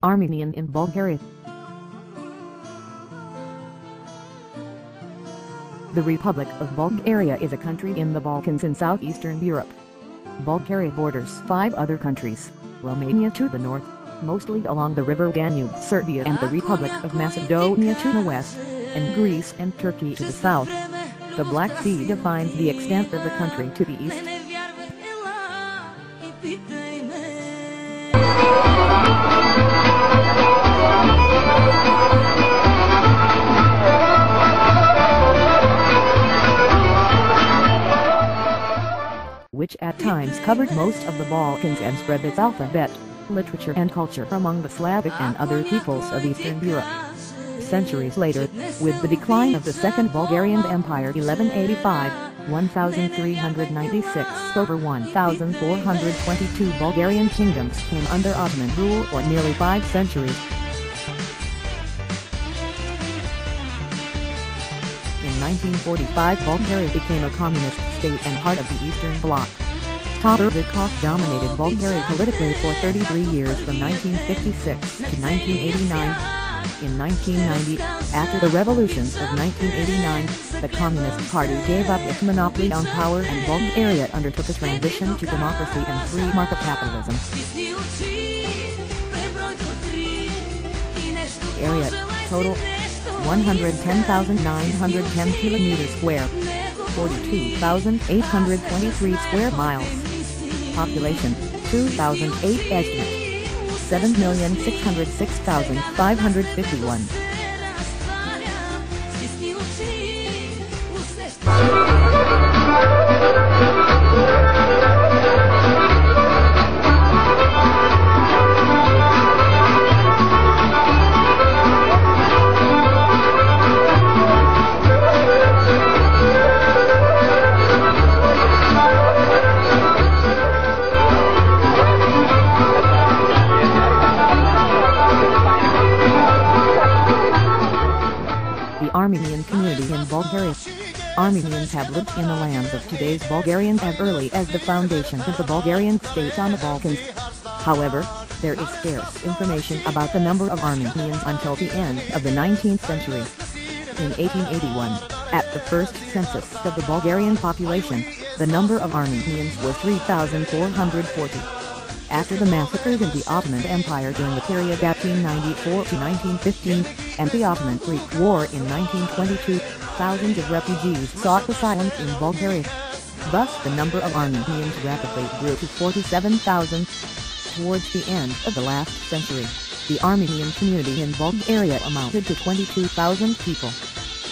Armenian in Bulgaria. The Republic of Bulgaria is a country in the Balkans in southeastern Europe. Bulgaria borders 5 other countries: Romania to the north, mostly along the river Danube, Serbia and the Republic of Macedonia to the west, and Greece and Turkey to the south. The Black Sea defines the extent of the country to the east. Which at times covered most of the Balkans and spread its alphabet, literature and culture among the Slavic and other peoples of Eastern Europe. Centuries later, with the decline of the Second Bulgarian Empire 1185-1396, over 1,422 Bulgarian kingdoms came under Ottoman rule for nearly 5 centuries. In 1945 Bulgaria became a communist state and part of the Eastern Bloc. Todorvikov dominated Bulgaria politically for 33 years from 1956 to 1989. In 1990, after the revolutions of 1989, the Communist Party gave up its monopoly on power and Bulgaria undertook a transition to democracy and free market capitalism. Area, total, 110,910 kilometers square, 42,823 square miles. Population, 2008 estimate, 7,606,551. The Armenian community in Bulgaria. Armenians have lived in the lands of today's Bulgarians as early as the foundation of the Bulgarian state on the Balkans. However, there is scarce information about the number of Armenians until the end of the 19th century. In 1881, at the first census of the Bulgarian population, the number of Armenians was 3,440. After the massacres in the Ottoman Empire during the period 1894 to 1915, and the Ottoman-Greek War in 1922, thousands of refugees sought asylum in Bulgaria. Thus the number of Armenians rapidly grew to 47,000. Towards the end of the last century, the Armenian community in Bulgaria amounted to 22,000 people.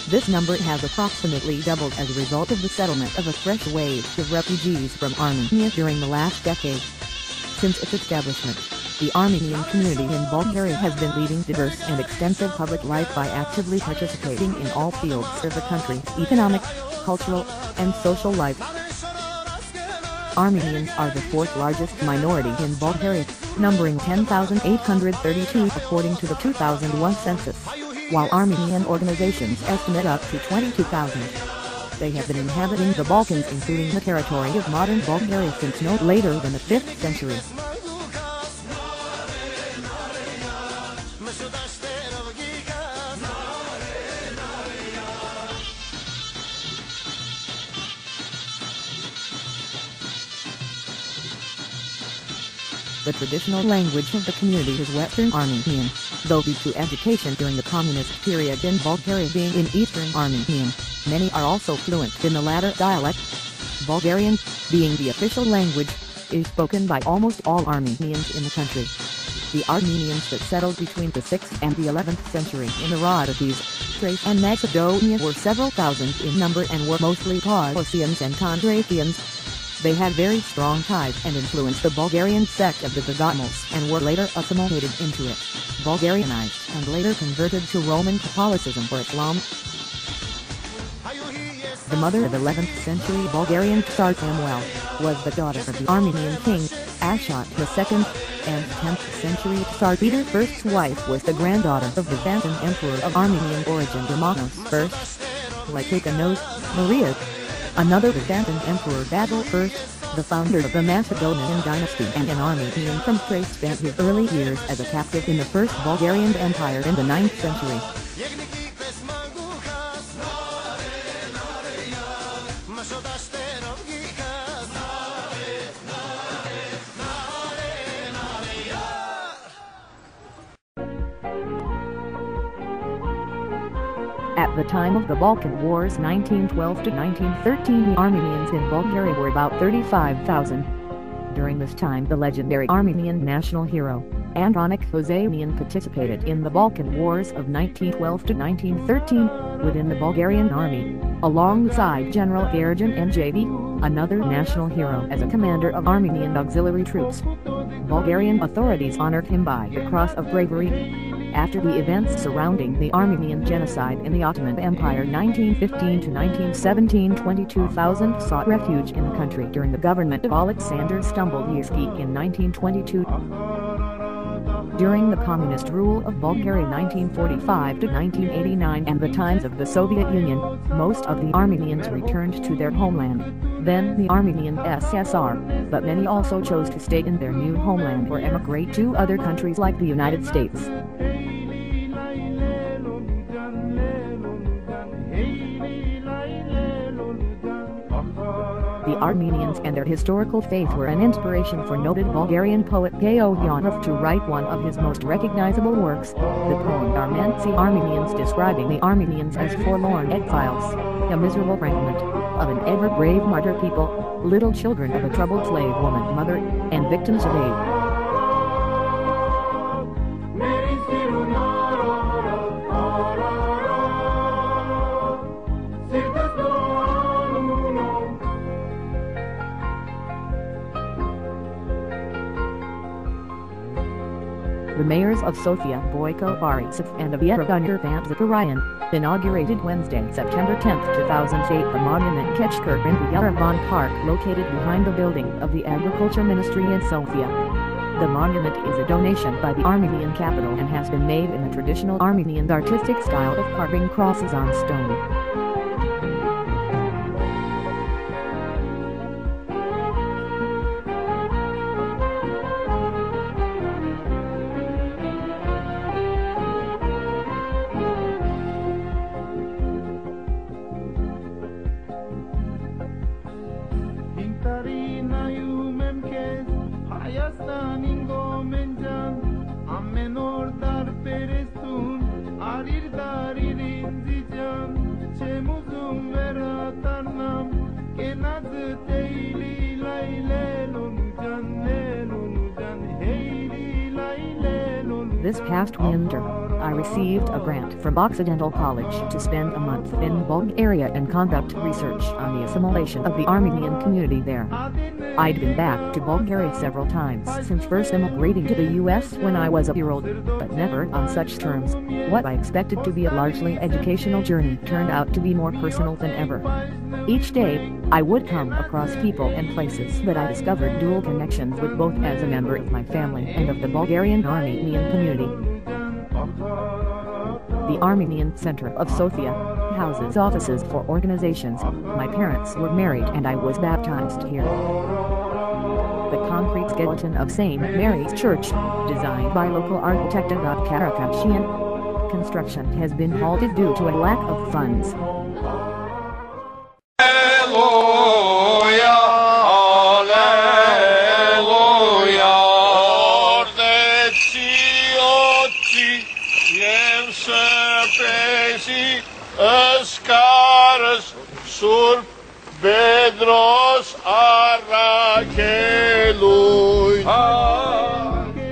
This number has approximately doubled as a result of the settlement of a fresh wave of refugees from Armenia during the last decade. Since its establishment, the Armenian community in Bulgaria has been leading diverse and extensive public life by actively participating in all fields of the country's economic, cultural, and social life. Armenians are the 4th largest minority in Bulgaria, numbering 10,832 according to the 2001 census, while Armenian organizations estimate up to 22,000. They have been inhabiting the Balkans including the territory of modern Bulgaria since no later than the 5th century. The traditional language of the community is Western Armenian, though due to education during the communist period in Bulgaria being in Eastern Armenian, many are also fluent in the latter dialect. Bulgarian, being the official language, is spoken by almost all Armenians in the country. The Armenians that settled between the 6th and the 11th century in the Rhodope, Thrace and Macedonia were several thousand in number and were mostly Paulicians and Kondratians. They had very strong ties and influenced the Bulgarian sect of the Dogmals and were later assimilated into it, Bulgarianized and later converted to Roman Catholicism or Islam. The mother of 11th century Bulgarian Tsar Samuel was the daughter of the Armenian king, Ashot II, and 10th century Tsar Peter I's wife was the granddaughter of the Byzantine emperor of Armenian origin Romanos I. Like Maria, another Byzantine emperor Basil I, the founder of the Macedonian dynasty and an Armenian from Thrace, spent his early years as a captive in the First Bulgarian Empire in the 9th century. At the time of the Balkan Wars 1912 to 1913, the Armenians in Bulgaria were about 35,000. During this time, the legendary Armenian national hero, Andronik Hosseinian, participated in the Balkan Wars of 1912 to 1913 within the Bulgarian army, alongside General Erjan NJV, another national hero, as a commander of Armenian auxiliary troops. Bulgarian authorities honored him by the Cross of Bravery. After the events surrounding the Armenian genocide in the Ottoman Empire 1915 to 1917, 22,000 sought refuge in the country during the government of Alexander Stumblevsky in 1922. During the communist rule of Bulgaria 1945 to 1989 and the times of the Soviet Union, most of the Armenians returned to their homeland, then the Armenian SSR, but many also chose to stay in their new homeland or emigrate to other countries like the United States. The Armenians and their historical faith were an inspiration for noted Bulgarian poet Geo Yanov to write one of his most recognizable works, the poem Armenians, describing the Armenians as forlorn exiles, a miserable fragment of an ever-brave martyr people, little children of a troubled slave woman mother, and victims of age. The mayors of Sofia, Boyko Borisov, and of Yerevan Irvan Zakarian inaugurated Wednesday, September 10, 2008, the monument Kechker in the Yerevan Park, located behind the building of the Agriculture Ministry in Sofia. The monument is a donation by the Armenian capital and has been made in the traditional Armenian artistic style of carving crosses on stone. This past winter, I received a grant from Occidental College to spend a month in Bulgaria and conduct research on the assimilation of the Armenian community there. I'd been back to Bulgaria several times since first immigrating to the US when I was a year-old, but never on such terms. What I expected to be a largely educational journey turned out to be more personal than ever. Each day, I would come across people and places that I discovered dual connections with, both as a member of my family and of the Bulgarian Armenian community. The Armenian Center of Sofia houses offices for organizations. My parents were married and I was baptized here. The concrete skeleton of St. Mary's Church, designed by local architect Agat Karakashian, construction has been halted due to a lack of funds.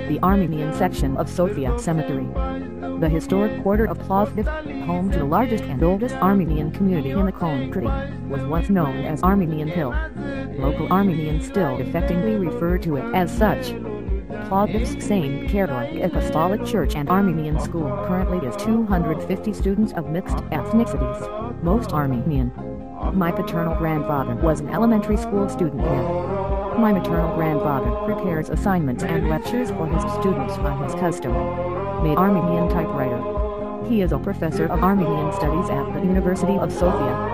The Armenian section of Sofia Cemetery. The historic quarter of Plovdiv, home to the largest and oldest Armenian community in the country, was once known as Armenian Hill. Local Armenians still affectingly refer to it as such. Plovdiv's St. Kirill Apostolic Church and Armenian School currently has 250 students of mixed ethnicities, most Armenian. My paternal grandfather was an elementary school student there. My maternal grandfather prepares assignments and lectures for his students on his custom-made Armenian typewriter. He is a professor of Armenian studies at the University of Sofia.